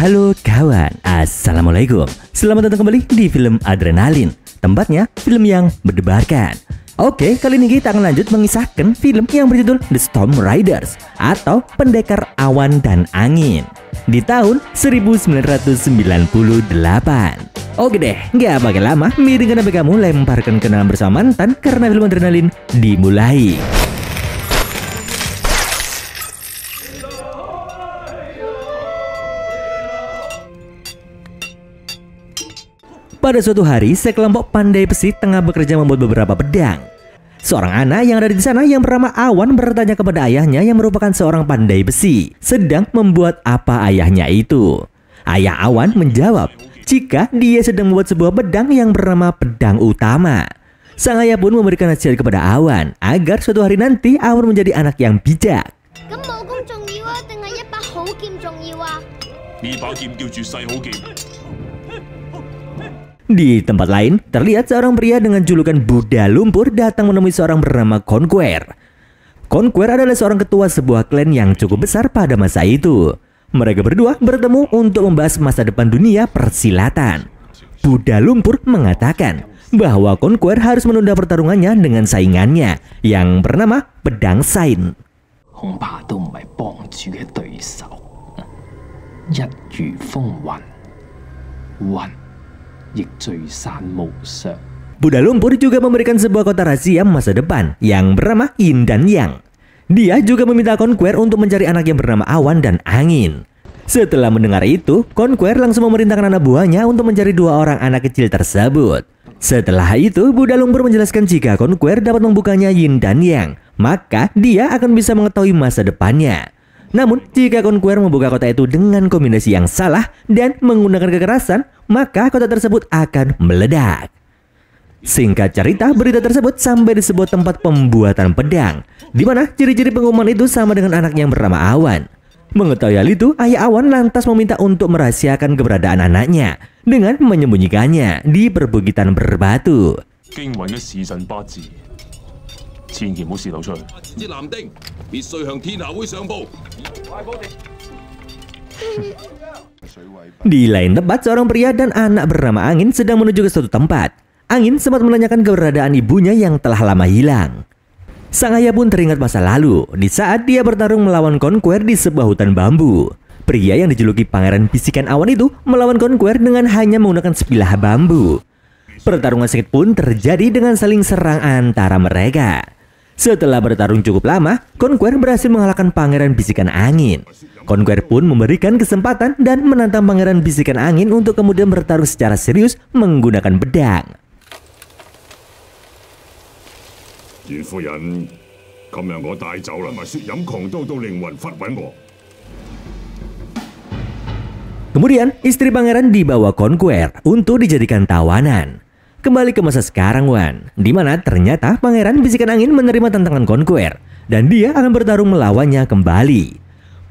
Halo kawan, Assalamualaikum. Selamat datang kembali di film Adrenalin. Tempatnya film yang berdebarkan. Oke, kali ini kita akan lanjut mengisahkan film yang berjudul The Storm Riders atau Pendekar Awan dan Angin di tahun 1998. Oke deh, nggak pakai lama, miringkan HP kamu, lemparkan kenangan bersama mantan karena film Adrenalin dimulai. Pada suatu hari, sekelompok pandai besi tengah bekerja membuat beberapa pedang. Seorang anak yang ada di sana yang bernama Awan bertanya kepada ayahnya yang merupakan seorang pandai besi, sedang membuat apa ayahnya itu. Ayah Awan menjawab, jika dia sedang membuat sebuah pedang yang bernama pedang utama. Sang ayah pun memberikan nasihat kepada Awan agar suatu hari nanti Awan menjadi anak yang bijak. Di tempat lain, terlihat seorang pria dengan julukan Buddha Lumpur datang menemui seorang bernama Conquer. Conquer adalah seorang ketua sebuah klan yang cukup besar pada masa itu. Mereka berdua bertemu untuk membahas masa depan dunia persilatan. Buddha Lumpur mengatakan bahwa Conquer harus menunda pertarungannya dengan saingannya yang bernama Pedang Sain. Buddha Lumpur juga memberikan sebuah kota rahasia masa depan yang bernama Yin dan Yang. Dia juga meminta Conquer untuk mencari anak yang bernama Awan dan Angin. Setelah mendengar itu, Conquer langsung memerintahkan anak buahnya untuk mencari dua orang anak kecil tersebut. Setelah itu, Buddha Lumpur menjelaskan jika Conquer dapat membukanya Yin dan Yang, maka dia akan bisa mengetahui masa depannya. Namun, jika Conquer membuka kota itu dengan kombinasi yang salah dan menggunakan kekerasan, maka kota tersebut akan meledak. Singkat cerita, berita tersebut sampai di sebuah tempat pembuatan pedang, di mana ciri-ciri pengumuman itu sama dengan anak yang bernama Awan. Mengetahui hal itu, ayah Awan lantas meminta untuk merahasiakan keberadaan anaknya dengan menyembunyikannya di perbukitan berbatu. Di lain tempat, seorang pria dan anak bernama Angin sedang menuju ke suatu tempat. Angin sempat menanyakan keberadaan ibunya yang telah lama hilang. Sang ayah pun teringat masa lalu di saat dia bertarung melawan Conquer di sebuah hutan bambu. Pria yang dijuluki Pangeran Bisikan Awan itu melawan Conquer dengan hanya menggunakan sebilah bambu. Pertarungan sengit pun terjadi dengan saling serang antara mereka. Setelah bertarung cukup lama, Conquer berhasil mengalahkan Pangeran Bisikan Angin. Conquer pun memberikan kesempatan dan menantang Pangeran Bisikan Angin untuk kemudian bertarung secara serius menggunakan pedang. Kemudian, istri pangeran dibawa Conquer untuk dijadikan tawanan. Kembali ke masa sekarang, Wan, di mana ternyata Pangeran Bisikan Angin menerima tantangan Conquer dan dia akan bertarung melawannya kembali.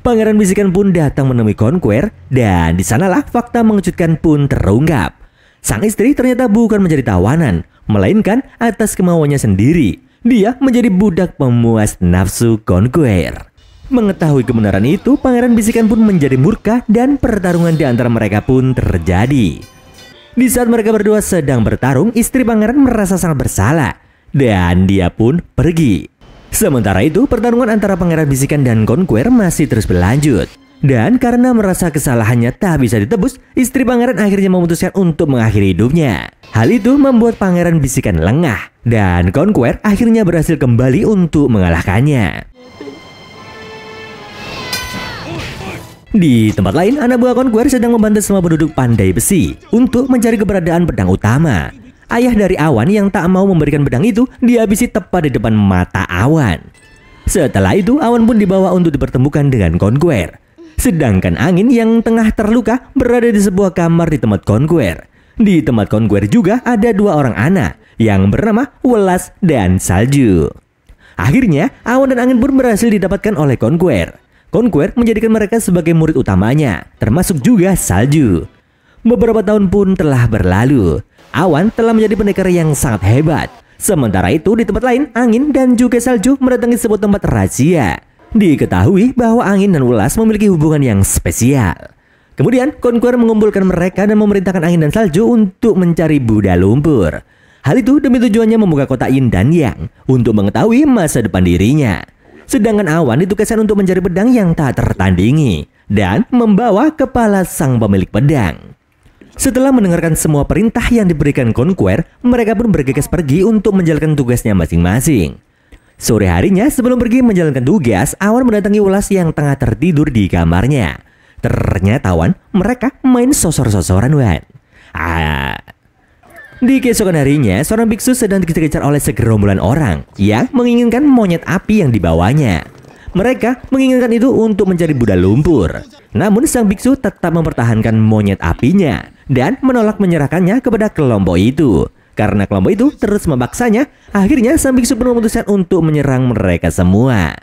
Pangeran Bisikan pun datang menemui Conquer dan di sanalah fakta mengejutkan pun terungkap. Sang istri ternyata bukan menjadi tawanan, melainkan atas kemauannya sendiri. Dia menjadi budak pemuas nafsu Conquer. Mengetahui kebenaran itu, Pangeran Bisikan pun menjadi murka dan pertarungan di antara mereka pun terjadi. Di saat mereka berdua sedang bertarung, istri pangeran merasa sangat bersalah dan dia pun pergi. Sementara itu, pertarungan antara Pangeran Bisikan dan Conquer masih terus berlanjut. Dan karena merasa kesalahannya tak bisa ditebus, istri pangeran akhirnya memutuskan untuk mengakhiri hidupnya. Hal itu membuat Pangeran Bisikan lengah dan Conquer akhirnya berhasil kembali untuk mengalahkannya. Di tempat lain, anak buah Conquer sedang membantu semua penduduk pandai besi untuk mencari keberadaan pedang utama. Ayah dari Awan yang tak mau memberikan pedang itu dihabisi tepat di depan mata Awan. Setelah itu, Awan pun dibawa untuk dipertemukan dengan Conquer. Sedangkan Angin yang tengah terluka berada di sebuah kamar di tempat Conquer. Di tempat Conquer juga ada dua orang anak yang bernama Welas dan Salju. Akhirnya, Awan dan Angin pun berhasil didapatkan oleh Conquer. Conquer menjadikan mereka sebagai murid utamanya, termasuk juga Salju. Beberapa tahun pun telah berlalu. Awan telah menjadi pendekar yang sangat hebat. Sementara itu di tempat lain, Angin dan juga Salju mendatangi sebuah tempat rahasia. Diketahui bahwa Angin dan Welas memiliki hubungan yang spesial. Kemudian Conqueror mengumpulkan mereka dan memerintahkan angin dan salju untuk mencari Buddha lumpur. Hal itu demi tujuannya membuka kota Yin dan Yang untuk mengetahui masa depan dirinya. Sedangkan Awan ditugaskan untuk mencari pedang yang tak tertandingi dan membawa kepala sang pemilik pedang. Setelah mendengarkan semua perintah yang diberikan Conqueror, mereka pun bergegas pergi untuk menjalankan tugasnya masing-masing. Sore harinya sebelum pergi menjalankan tugas, Awan mendatangi Ulas yang tengah tertidur di kamarnya. Ternyata Wan, mereka main sosor-sosoran Wan. Di keesokan harinya, seorang biksu sedang dikejar-kejar oleh segerombolan orang yang menginginkan monyet api yang dibawanya. Mereka menginginkan itu untuk mencari Buddha lumpur. Namun sang biksu tetap mempertahankan monyet apinya dan menolak menyerahkannya kepada kelompok itu. Karena kelompok itu terus memaksanya, akhirnya sang biksu pun memutuskan untuk menyerang mereka semua.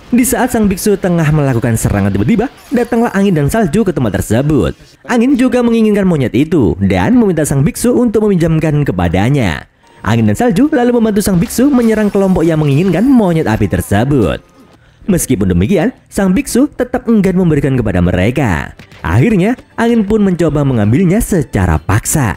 Di saat sang biksu tengah melakukan serangan, tiba-tiba datanglah angin dan salju ke tempat tersebut. Angin juga menginginkan monyet itu dan meminta sang biksu untuk meminjamkan kepadanya. Angin dan salju lalu membantu sang biksu menyerang kelompok yang menginginkan monyet api tersebut. Meskipun demikian, sang biksu tetap enggan memberikan kepada mereka. Akhirnya, angin pun mencoba mengambilnya secara paksa.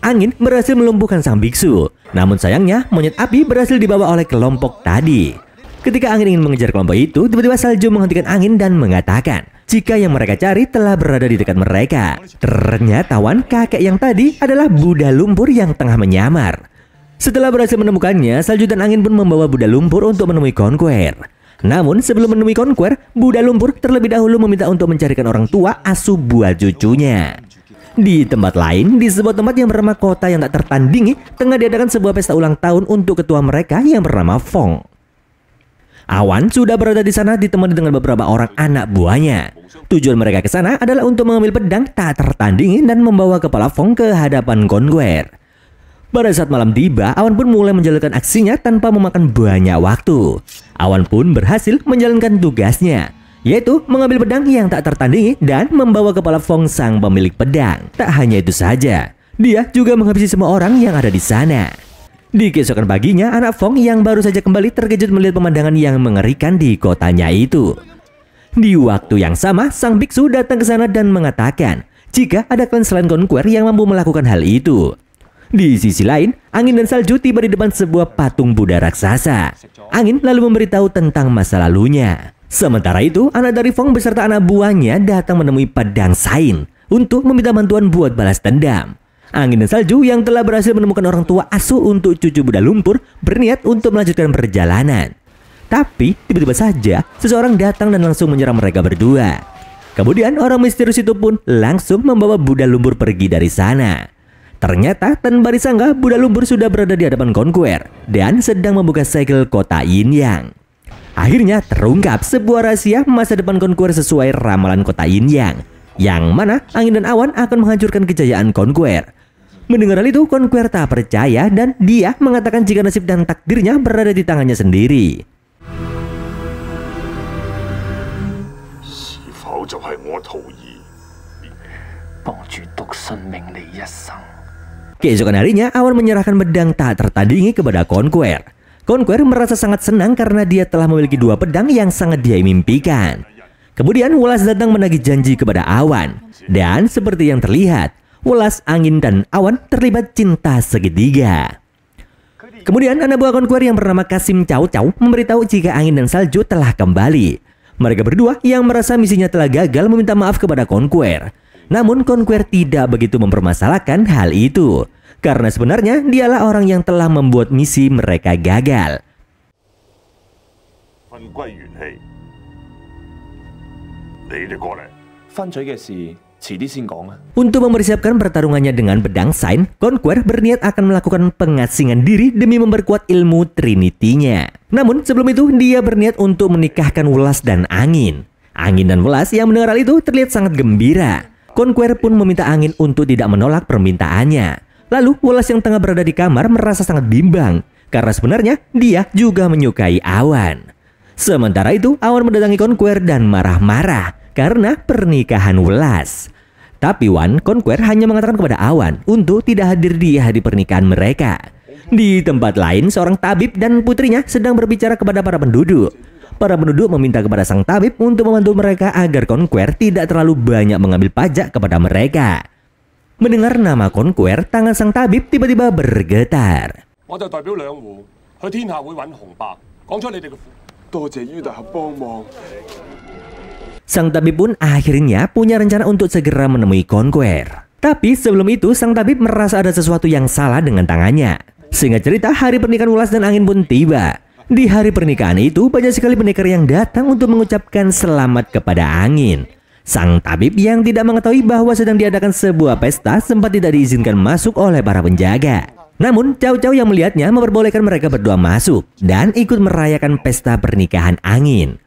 Angin berhasil melumpuhkan sang biksu. Namun sayangnya, monyet api berhasil dibawa oleh kelompok tadi. Ketika angin ingin mengejar kelompok itu, tiba-tiba salju menghentikan angin dan mengatakan jika yang mereka cari telah berada di dekat mereka. Ternyata Wan, kakek yang tadi adalah Buddha lumpur yang tengah menyamar. Setelah berhasil menemukannya, salju dan angin pun membawa Buddha lumpur untuk menemui Conqueror. Namun sebelum menemui Conqueror, Buddha lumpur terlebih dahulu meminta untuk mencarikan orang tua asuh buat cucunya. Di tempat lain, di sebuah tempat yang bernama kota yang tak tertandingi, tengah diadakan sebuah pesta ulang tahun untuk ketua mereka yang bernama Fong. Awan sudah berada di sana ditemani dengan beberapa orang anak buahnya. Tujuan mereka ke sana adalah untuk mengambil pedang tak tertandingi dan membawa kepala Fong ke hadapan Conqueror. Pada saat malam tiba, Awan pun mulai menjalankan aksinya tanpa memakan banyak waktu. Awan pun berhasil menjalankan tugasnya, yaitu mengambil pedang yang tak tertandingi dan membawa kepala Fong sang pemilik pedang. Tak hanya itu saja, dia juga menghabisi semua orang yang ada di sana. Di keesokan paginya, anak Fong yang baru saja kembali terkejut melihat pemandangan yang mengerikan di kotanya itu. Di waktu yang sama, sang biksu datang ke sana dan mengatakan jika ada klan selain Conqueror yang mampu melakukan hal itu. Di sisi lain, angin dan salju tiba di depan sebuah patung Buddha raksasa. Angin lalu memberitahu tentang masa lalunya. Sementara itu, anak dari Fong beserta anak buahnya datang menemui Pedang Sain untuk meminta bantuan buat balas dendam. Angin dan salju yang telah berhasil menemukan orang tua asuh untuk cucu Buddha lumpur berniat untuk melanjutkan perjalanan. Tapi tiba-tiba saja seseorang datang dan langsung menyerang mereka berdua. Kemudian orang misterius itu pun langsung membawa Buddha lumpur pergi dari sana. Ternyata tanpa disangka Buddha lumpur sudah berada di hadapan Conqueror dan sedang membuka segel kota Yin Yang. Akhirnya terungkap sebuah rahasia masa depan Conqueror sesuai ramalan kota Yin Yang mana angin dan awan akan menghancurkan kejayaan Conqueror. Mendengar hal itu, Conqueror tak percaya dan dia mengatakan jika nasib dan takdirnya berada di tangannya sendiri. Keesokan harinya, Awan menyerahkan pedang tak tertandingi kepada Conqueror. Conqueror merasa sangat senang karena dia telah memiliki dua pedang yang sangat dia impikan. Kemudian Welas datang menagih janji kepada Awan. Dan seperti yang terlihat, Welas, angin, dan Awan terlibat cinta segitiga. Kemudian anak buah Conqueror yang bernama Kasim Cao Cao memberitahu jika angin dan salju telah kembali. Mereka berdua yang merasa misinya telah gagal meminta maaf kepada Conqueror. Namun Conqueror tidak begitu mempermasalahkan hal itu, karena sebenarnya dialah orang yang telah membuat misi mereka gagal. Untuk mempersiapkan pertarungannya dengan Pedang Sain, Conqueror berniat akan melakukan pengasingan diri demi memperkuat ilmu Trinity-nya. Namun sebelum itu dia berniat untuk menikahkan Welas dan Angin. Angin dan Welas yang mendengar hal itu terlihat sangat gembira. Conqueror pun meminta Angin untuk tidak menolak permintaannya. Lalu Welas yang tengah berada di kamar merasa sangat bimbang karena sebenarnya dia juga menyukai Awan. Sementara itu Awan mendatangi Conqueror dan marah-marah karena pernikahan Welas. Tapi Conqueror hanya mengatakan kepada Awan untuk tidak hadir di hari pernikahan mereka. Di tempat lain, seorang tabib dan putrinya sedang berbicara kepada para penduduk. Para penduduk meminta kepada sang tabib untuk membantu mereka agar Conquer tidak terlalu banyak mengambil pajak kepada mereka. Mendengar nama Conquer, tangan sang tabib tiba-tiba bergetar. Sang tabib pun akhirnya punya rencana untuk segera menemui Conquer. Tapi sebelum itu, sang tabib merasa ada sesuatu yang salah dengan tangannya. Singkat cerita, hari pernikahan Wolas dan Angin pun tiba. Di hari pernikahan itu, banyak sekali pendekar yang datang untuk mengucapkan selamat kepada Angin. Sang tabib yang tidak mengetahui bahwa sedang diadakan sebuah pesta sempat tidak diizinkan masuk oleh para penjaga. Namun, Cao yang melihatnya memperbolehkan mereka berdua masuk dan ikut merayakan pesta pernikahan Angin.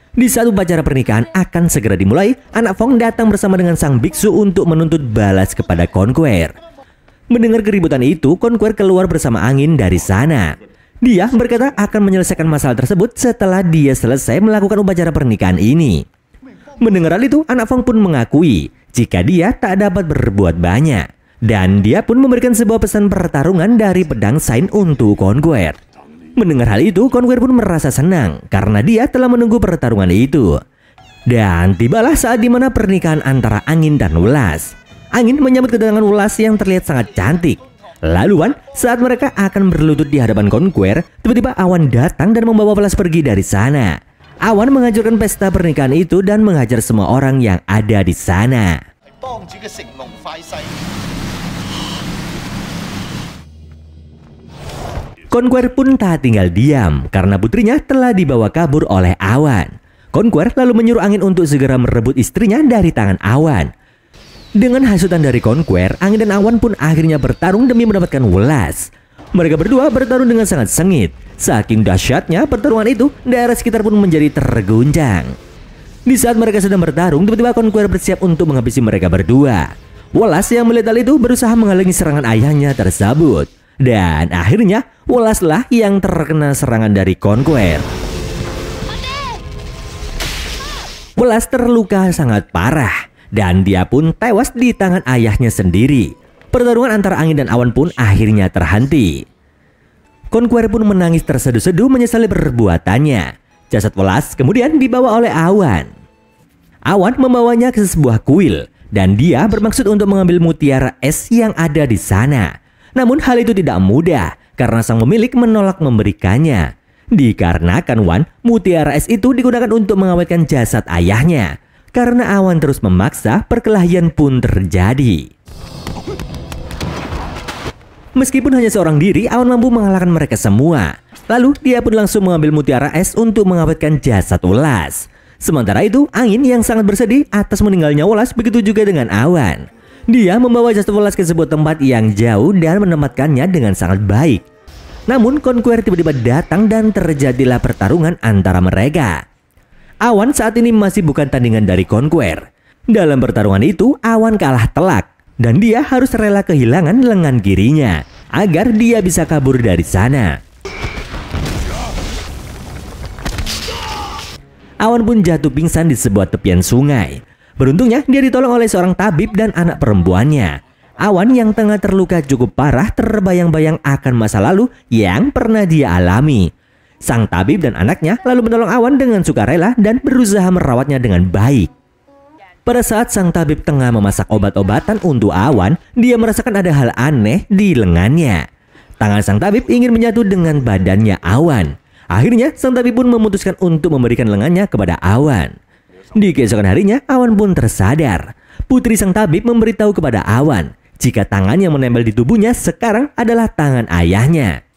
Di saat upacara pernikahan akan segera dimulai, anak Fong datang bersama dengan sang biksu untuk menuntut balas kepada Conquer. Mendengar keributan itu, Conquer keluar bersama Angin dari sana. Dia berkata akan menyelesaikan masalah tersebut setelah dia selesai melakukan upacara pernikahan ini. Mendengar hal itu, anak Fong pun mengakui jika dia tak dapat berbuat banyak. Dan dia pun memberikan sebuah pesan pertarungan dari pedang Sain untuk Conquer. Mendengar hal itu, Conquer pun merasa senang karena dia telah menunggu pertarungan itu. Dan tibalah saat dimana pernikahan antara Angin dan Wolas. Angin menyambut kedatangan Wolas yang terlihat sangat cantik. Laluan, saat mereka akan berlutut di hadapan Conquer, tiba-tiba Awan datang dan membawa Wolas pergi dari sana. Awan menghancurkan pesta pernikahan itu dan menghajar semua orang yang ada di sana. Conquer pun tak tinggal diam karena putrinya telah dibawa kabur oleh Awan. Conquer lalu menyuruh Angin untuk segera merebut istrinya dari tangan Awan. Dengan hasutan dari Conquer, Angin dan Awan pun akhirnya bertarung demi mendapatkan Wolas. Mereka berdua bertarung dengan sangat sengit. Saking dahsyatnya pertarungan itu, daerah sekitar pun menjadi terguncang. Di saat mereka sedang bertarung, tiba-tiba Conquer bersiap untuk menghabisi mereka berdua. Wolas yang melihat hal itu berusaha menghalangi serangan ayahnya tersebut. Dan akhirnya, Wolas lah yang terkena serangan dari Conquer. Wolas terluka sangat parah. Dan dia pun tewas di tangan ayahnya sendiri. Pertarungan antara Angin dan Awan pun akhirnya terhenti. Conquer pun menangis terseduh-seduh menyesali perbuatannya. Jasad Wolas kemudian dibawa oleh Awan. Awan membawanya ke sebuah kuil. Dan dia bermaksud untuk mengambil mutiara es yang ada di sana. Namun hal itu tidak mudah karena sang pemilik menolak memberikannya. Dikarenakan Wan, mutiara es itu digunakan untuk mengawetkan jasad ayahnya. Karena Awan terus memaksa, perkelahian pun terjadi. Meskipun hanya seorang diri, Awan mampu mengalahkan mereka semua. Lalu dia pun langsung mengambil mutiara es untuk mengawetkan jasad Wolas. Sementara itu, Angin yang sangat bersedih atas meninggalnya Wolas, begitu juga dengan Awan. Dia membawa jasad Wolas ke sebuah tempat yang jauh dan menempatkannya dengan sangat baik. Namun Conquer tiba-tiba datang dan terjadilah pertarungan antara mereka. Awan saat ini masih bukan tandingan dari Conquer. Dalam pertarungan itu, Awan kalah telak. Dan dia harus rela kehilangan lengan kirinya agar dia bisa kabur dari sana. Awan pun jatuh pingsan di sebuah tepian sungai. Beruntungnya dia ditolong oleh seorang tabib dan anak perempuannya. Awan yang tengah terluka cukup parah terbayang-bayang akan masa lalu yang pernah dia alami. Sang tabib dan anaknya lalu menolong Awan dengan sukarela dan berusaha merawatnya dengan baik. Pada saat sang tabib tengah memasak obat-obatan untuk Awan, dia merasakan ada hal aneh di lengannya. Tangan sang tabib ingin menyatu dengan badannya Awan. Akhirnya sang tabib pun memutuskan untuk memberikan lengannya kepada Awan. Di keesokan harinya, Awan pun tersadar. Putri sang tabib memberitahu kepada Awan jika tangan yang menempel di tubuhnya sekarang adalah tangan ayahnya.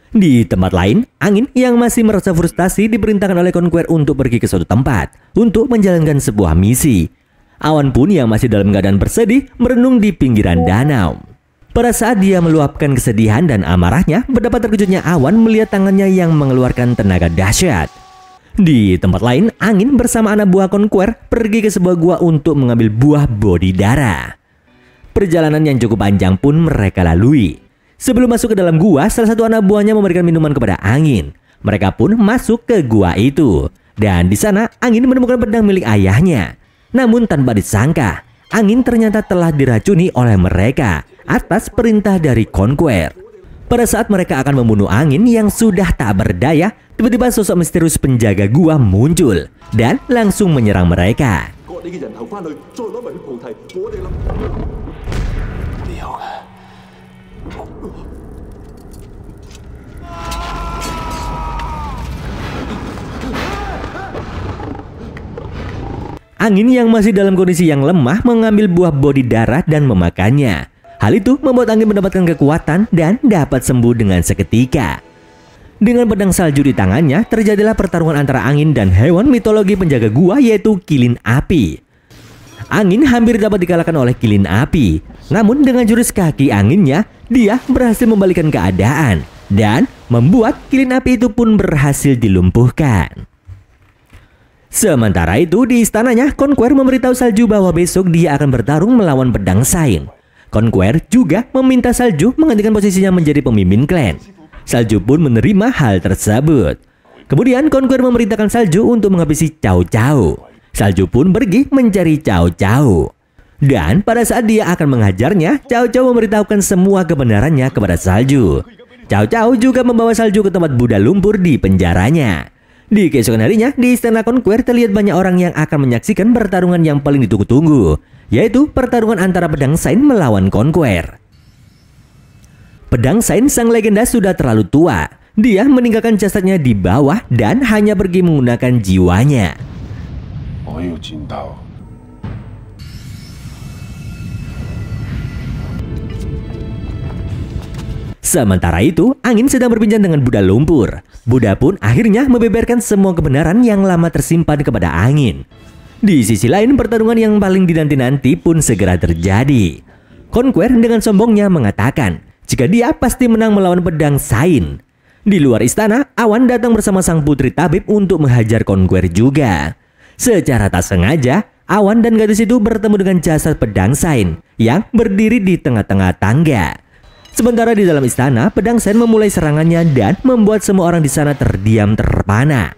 Di tempat lain, Angin yang masih merasa frustasi diperintahkan oleh Conquer untuk pergi ke suatu tempat untuk menjalankan sebuah misi. Awan pun yang masih dalam keadaan bersedih merenung di pinggiran danau. Pada saat dia meluapkan kesedihan dan amarahnya, betapa terkejutnya Awan melihat tangannya yang mengeluarkan tenaga dahsyat. Di tempat lain, Angin bersama anak buah Conquer pergi ke sebuah gua untuk mengambil buah bodi darah. Perjalanan yang cukup panjang pun mereka lalui. Sebelum masuk ke dalam gua, salah satu anak buahnya memberikan minuman kepada Angin. Mereka pun masuk ke gua itu. Dan di sana, Angin menemukan pedang milik ayahnya. Namun tanpa disangka, angin ternyata telah diracuni oleh mereka atas perintah dari Conquer. Pada saat mereka akan membunuh angin yang sudah tak berdaya, tiba-tiba sosok misterius penjaga gua muncul dan langsung menyerang mereka. Angin yang masih dalam kondisi yang lemah mengambil buah bodi darah dan memakannya. Hal itu membuat angin mendapatkan kekuatan dan dapat sembuh dengan seketika. Dengan pedang salju di tangannya, terjadilah pertarungan antara angin dan hewan mitologi penjaga gua yaitu kilin api. Angin hampir dapat dikalahkan oleh kilin api. Namun dengan jurus kaki anginnya, dia berhasil membalikkan keadaan dan membuat kilin api itu pun berhasil dilumpuhkan. Sementara itu di istananya, Conquer memberitahu Salju bahwa besok dia akan bertarung melawan pedang Sain. Conquer juga meminta Salju menggantikan posisinya menjadi pemimpin klan. Salju pun menerima hal tersebut. Kemudian Conquer memerintahkan Salju untuk menghabisi Cao Cao. Salju pun pergi mencari Cao Cao. Dan pada saat dia akan menghajarnya, Cao Cao memberitahukan semua kebenarannya kepada Salju. Cao Cao juga membawa Salju ke tempat Buddha lumpur di penjaranya. Di keesokan harinya, di istana Conquer terlihat banyak orang yang akan menyaksikan pertarungan yang paling ditunggu-tunggu, yaitu pertarungan antara pedang Sain melawan Conquer. Pedang Sain sang legenda sudah terlalu tua. Dia meninggalkan jasadnya di bawah dan hanya pergi menggunakan jiwanya. Sementara itu, angin sedang berbincang dengan Buddha lumpur. Buddha pun akhirnya membeberkan semua kebenaran yang lama tersimpan kepada angin. Di sisi lain, pertarungan yang paling dinanti-nanti pun segera terjadi. Conquer dengan sombongnya mengatakan jika dia pasti menang melawan pedang Sain. Di luar istana, Awan datang bersama sang putri tabib untuk menghajar Conquer juga. Secara tak sengaja, Awan dan gadis itu bertemu dengan jasad pedang Sain yang berdiri di tengah-tengah tangga. Sementara di dalam istana, pedang Sain memulai serangannya dan membuat semua orang di sana terdiam terpana.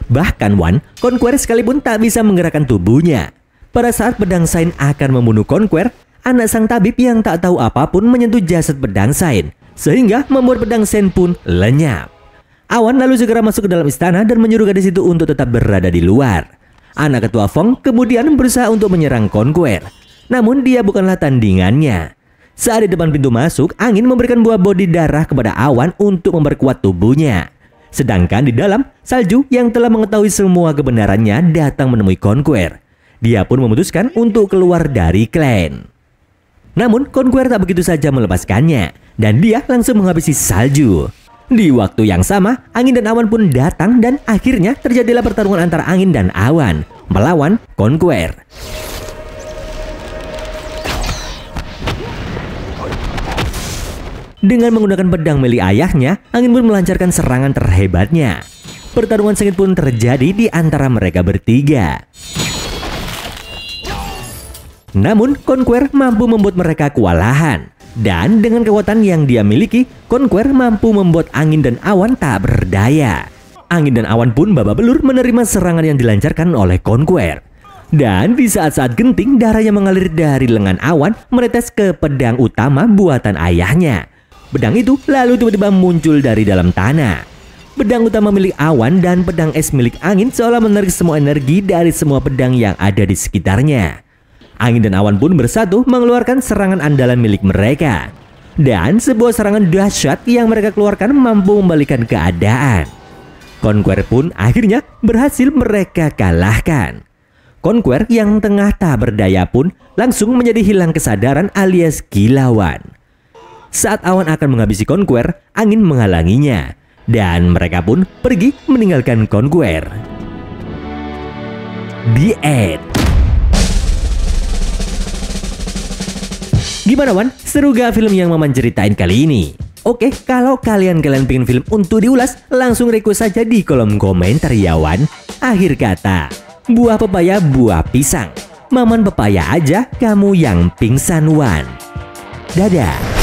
Bahkan Wan, Conquer sekalipun tak bisa menggerakkan tubuhnya. Pada saat pedang Sain akan membunuh Conquer, anak sang tabib yang tak tahu apapun menyentuh jasad pedang Sain, sehingga membuat pedang Sain pun lenyap. Awan lalu segera masuk ke dalam istana dan menyuruh gadis itu untuk tetap berada di luar. Anak ketua Feng kemudian berusaha untuk menyerang Conquer, namun dia bukanlah tandingannya. Saat di depan pintu masuk, angin memberikan buah bodi darah kepada Awan untuk memperkuat tubuhnya. Sedangkan di dalam, Salju yang telah mengetahui semua kebenarannya datang menemui Conquer. Dia pun memutuskan untuk keluar dari klan. Namun Conquer tak begitu saja melepaskannya, dan dia langsung menghabisi Salju. Di waktu yang sama, angin dan awan pun datang dan akhirnya terjadilah pertarungan antara angin dan awan melawan Conquer. Dengan menggunakan pedang milik ayahnya, angin pun melancarkan serangan terhebatnya. Pertarungan sengit pun terjadi di antara mereka bertiga. Namun, Conquer mampu membuat mereka kewalahan. Dan dengan kekuatan yang dia miliki, Conquer mampu membuat angin dan awan tak berdaya. Angin dan awan pun babak belur menerima serangan yang dilancarkan oleh Conquer. Dan di saat-saat genting, darah yang mengalir dari lengan awan menetes ke pedang utama buatan ayahnya. Pedang itu lalu tiba-tiba muncul dari dalam tanah. Pedang utama milik awan dan pedang es milik angin seolah menarik semua energi dari semua pedang yang ada di sekitarnya. Angin dan awan pun bersatu mengeluarkan serangan andalan milik mereka. Dan sebuah serangan dahsyat yang mereka keluarkan mampu membalikan keadaan. Conquer pun akhirnya berhasil mereka kalahkan. Conquer yang tengah tak berdaya pun langsung menjadi hilang kesadaran alias kilauan. Saat awan akan menghabisi Conquer, angin menghalanginya. Dan mereka pun pergi meninggalkan Conquer. The End. Gimana Wan? Seru gak film yang Maman ceritain kali ini? Oke, kalau kalian pengen film untuk diulas, langsung request saja di kolom komentar ya Wan. Akhir kata, buah pepaya, buah pisang. Maman pepaya aja, kamu yang pingsan Wan. Dadah.